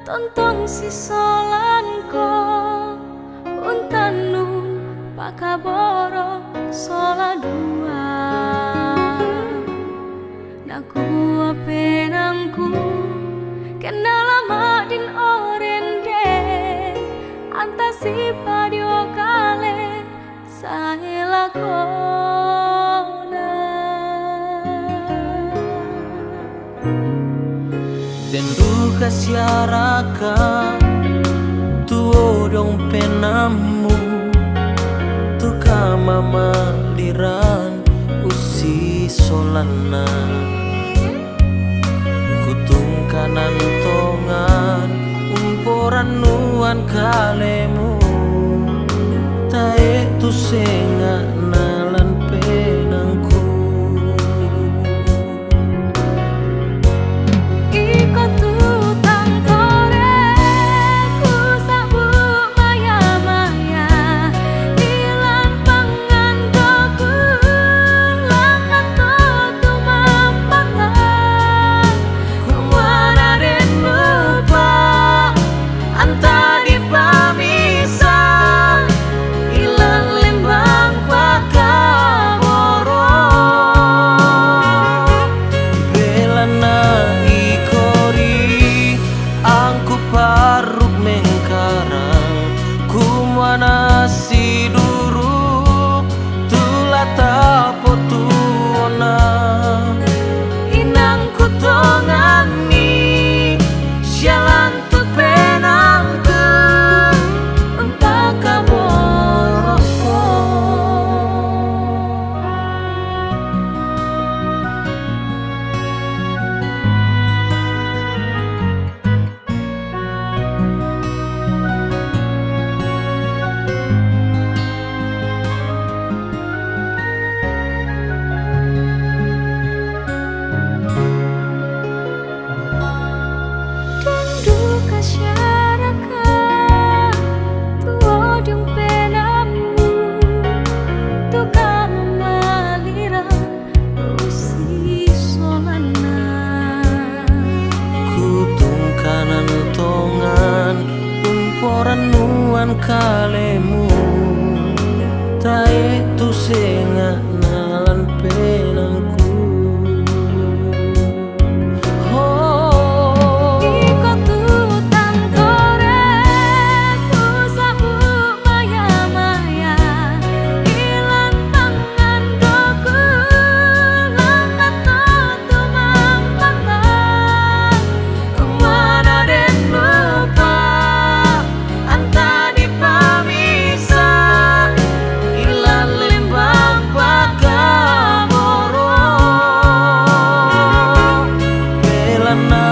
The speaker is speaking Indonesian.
tontong si solanko untanu pakaboro sola dua naku penangku kendala madin orende antasi padio kale sahela kona dendu kasiaraka tuo dong penamu tuka mama liran usi solana kutung kanan tongan umporan nuan kalemu tae tu senga nalan penangku iko tu tangkore ku sabuk maya-maya ilan pangandoku langan tu mampatan kumara den lupa anta di pamisa ilan lembang pakaboro belana ikori angku paruk mengkarang kumana si duruk tulata potuona inang kutongani sialan tu penangku entah kaboro dendu kasyaraka tuo dong penamu tu kamu malira usi solana kutung kanan tongan umporan nuan kalemu tae tu senga nalan penangku oh iko tu tangkore ku sabuk maya-maya ilan pangandoku langan tu mampatan kumana den lupa anta di pamisa ilan lembang pakaboro belana